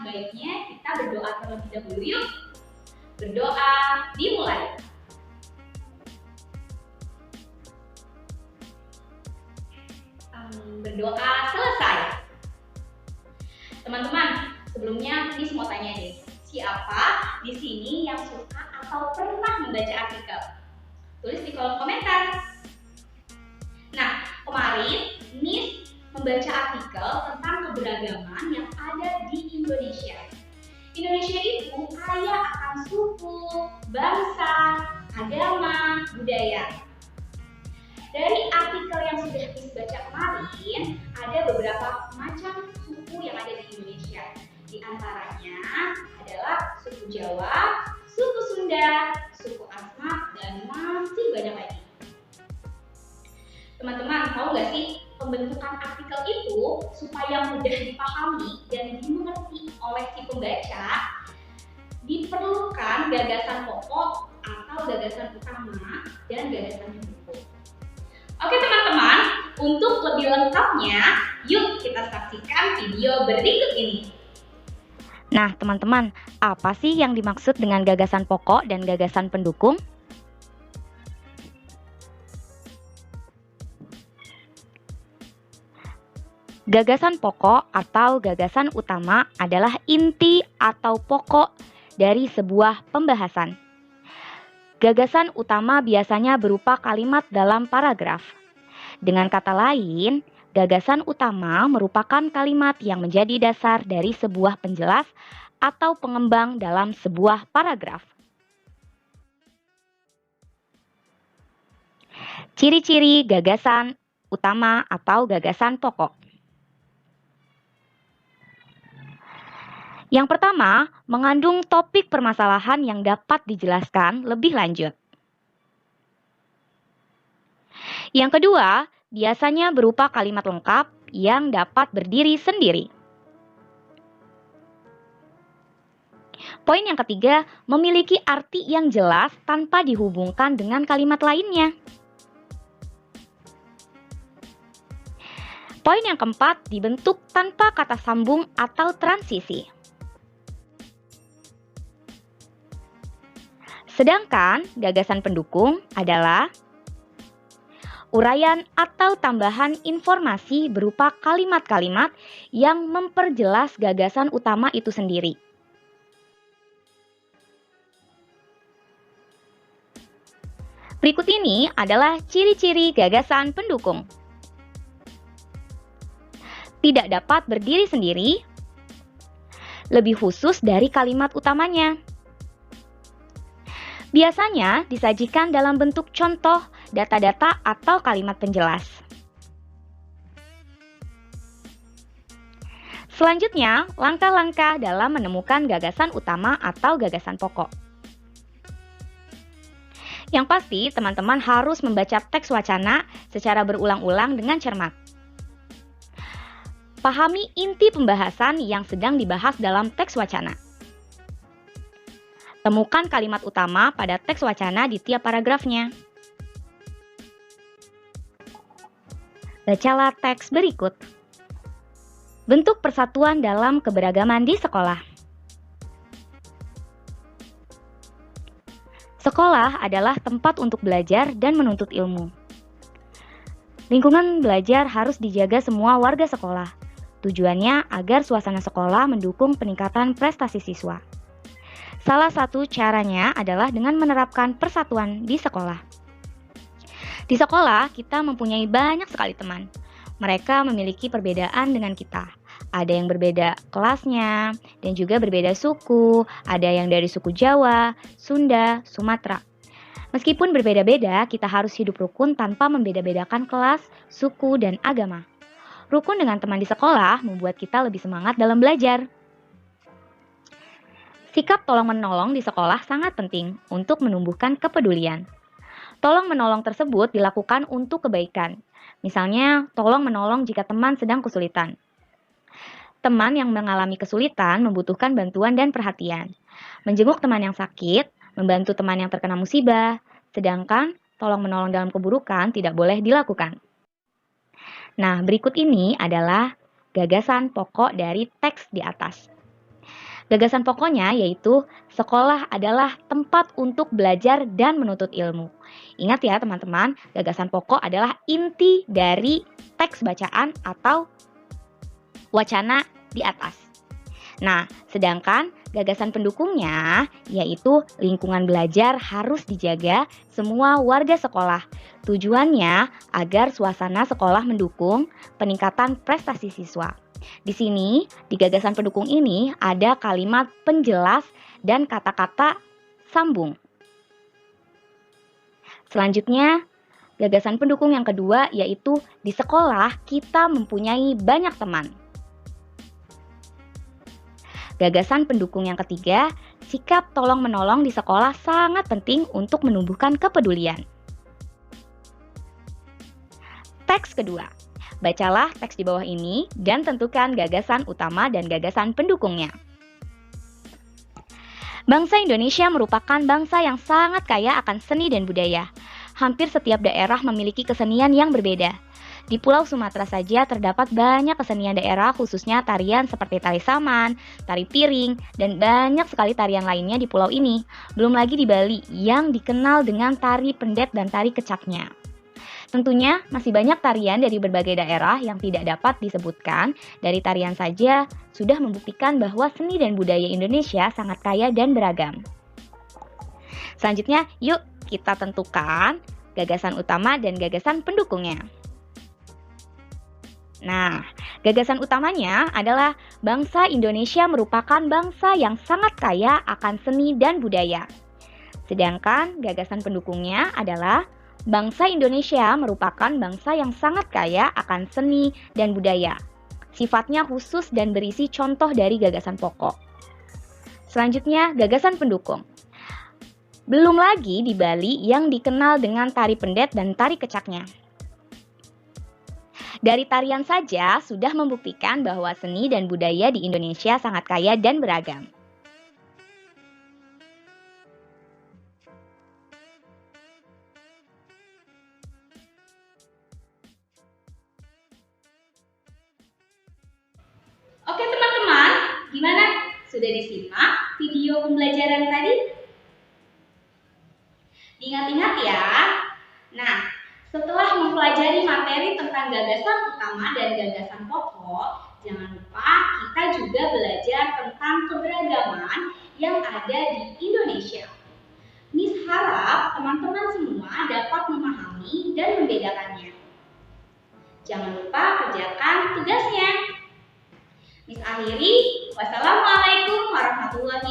sebaiknya kita berdoa terlebih dahulu yuk. Berdoa dimulai. Berdoa selesai. Teman-teman, sebelumnya Miss mau tanya nih, siapa di sini yang suka atau pernah membaca artikel? Tulis di kolom komentar. Nah, kemarin Miss membaca artikel tentang keberagaman yang ada di Indonesia. Indonesia itu kaya akan suku, bangsa, agama, budaya. Dari artikel yang sudah Miss baca kemarin, ada beberapa macam suku yang ada di Indonesia. Di antaranya adalah suku Jawa, suku Sunda, suku Asmat, dan masih banyak lagi. Teman-teman, tahu nggak sih pembentukan artikel itu supaya mudah dipahami dan dimengerti oleh si pembaca, diperlukan gagasan pokok atau gagasan utama dan gagasan pendukung. Oke teman-teman, untuk lebih lengkapnya, yuk kita saksikan video berikut ini. Nah teman-teman, apa sih yang dimaksud dengan gagasan pokok dan gagasan pendukung? Gagasan pokok atau gagasan utama adalah inti atau pokok dari sebuah pembahasan. Gagasan utama biasanya berupa kalimat dalam paragraf. Dengan kata lain, gagasan utama merupakan kalimat yang menjadi dasar dari sebuah penjelas atau pengembang dalam sebuah paragraf. Ciri-ciri gagasan utama atau gagasan pokok. Yang pertama, mengandung topik permasalahan yang dapat dijelaskan lebih lanjut. Yang kedua, biasanya berupa kalimat lengkap yang dapat berdiri sendiri. Poin yang ketiga, memiliki arti yang jelas tanpa dihubungkan dengan kalimat lainnya. Poin yang keempat, dibentuk tanpa kata sambung atau transisi. Sedangkan gagasan pendukung adalah uraian atau tambahan informasi berupa kalimat-kalimat yang memperjelas gagasan utama itu sendiri. Berikut ini adalah ciri-ciri gagasan pendukung. Tidak dapat berdiri sendiri, lebih khusus dari kalimat utamanya. Biasanya disajikan dalam bentuk contoh, data-data, atau kalimat penjelas. Selanjutnya, langkah-langkah dalam menemukan gagasan utama atau gagasan pokok. Yang pasti, teman-teman harus membaca teks wacana secara berulang-ulang dengan cermat. Pahami inti pembahasan yang sedang dibahas dalam teks wacana. Temukan kalimat utama pada teks wacana di tiap paragrafnya. Bacalah teks berikut. Bentuk persatuan dalam keberagaman di sekolah. Sekolah adalah tempat untuk belajar dan menuntut ilmu. Lingkungan belajar harus dijaga semua warga sekolah. Tujuannya agar suasana sekolah mendukung peningkatan prestasi siswa. Salah satu caranya adalah dengan menerapkan persatuan di sekolah. Di sekolah, kita mempunyai banyak sekali teman. Mereka memiliki perbedaan dengan kita. Ada yang berbeda kelasnya, dan juga berbeda suku. Ada yang dari suku Jawa, Sunda, Sumatera. Meskipun berbeda-beda, kita harus hidup rukun tanpa membeda-bedakan kelas, suku, dan agama. Rukun dengan teman di sekolah membuat kita lebih semangat dalam belajar. Sikap tolong-menolong di sekolah sangat penting untuk menumbuhkan kepedulian. Tolong-menolong tersebut dilakukan untuk kebaikan. Misalnya, tolong-menolong jika teman sedang kesulitan. Teman yang mengalami kesulitan membutuhkan bantuan dan perhatian. Menjenguk teman yang sakit, membantu teman yang terkena musibah, sedangkan tolong-menolong dalam keburukan tidak boleh dilakukan. Nah, berikut ini adalah gagasan pokok dari teks di atas. Gagasan pokoknya yaitu sekolah adalah tempat untuk belajar dan menuntut ilmu. Ingat ya teman-teman, gagasan pokok adalah inti dari teks bacaan atau wacana di atas. Nah, sedangkan gagasan pendukungnya yaitu lingkungan belajar harus dijaga semua warga sekolah. Tujuannya agar suasana sekolah mendukung peningkatan prestasi siswa. Di sini, di gagasan pendukung ini ada kalimat penjelas dan kata-kata sambung. Selanjutnya, gagasan pendukung yang kedua yaitu di sekolah kita mempunyai banyak teman. Gagasan pendukung yang ketiga, sikap tolong-menolong di sekolah sangat penting untuk menumbuhkan kepedulian. Teks kedua, bacalah teks di bawah ini dan tentukan gagasan utama dan gagasan pendukungnya. Bangsa Indonesia merupakan bangsa yang sangat kaya akan seni dan budaya. Hampir setiap daerah memiliki kesenian yang berbeda. Di Pulau Sumatera saja terdapat banyak kesenian daerah, khususnya tarian seperti tari saman, tari piring, dan banyak sekali tarian lainnya di pulau ini. Belum lagi di Bali yang dikenal dengan tari pendet dan tari kecaknya. Tentunya masih banyak tarian dari berbagai daerah yang tidak dapat disebutkan. Dari tarian saja sudah membuktikan bahwa seni dan budaya Indonesia sangat kaya dan beragam. Selanjutnya, yuk kita tentukan gagasan utama dan gagasan pendukungnya. Nah, gagasan utamanya adalah bangsa Indonesia merupakan bangsa yang sangat kaya akan seni dan budaya. Sedangkan gagasan pendukungnya adalah bangsa Indonesia merupakan bangsa yang sangat kaya akan seni dan budaya. Sifatnya khusus dan berisi contoh dari gagasan pokok. Selanjutnya, gagasan pendukung. Belum lagi di Bali yang dikenal dengan tari pendet dan tari kecaknya. Dari tarian saja sudah membuktikan bahwa seni dan budaya di Indonesia sangat kaya dan beragam. Oke teman-teman, gimana? Sudah disimak video pembelajaran tadi? Diingat-ingat ya. Nah, setelah mempelajari materi tentang gagasan utama dan gagasan pokok, jangan lupa kita juga belajar tentang keberagaman yang ada di Indonesia. Miss harap teman-teman semua dapat memahami dan membedakannya. Jangan lupa kerjakan tugasnya. Miss akhiri, wassalamualaikum warahmatullahi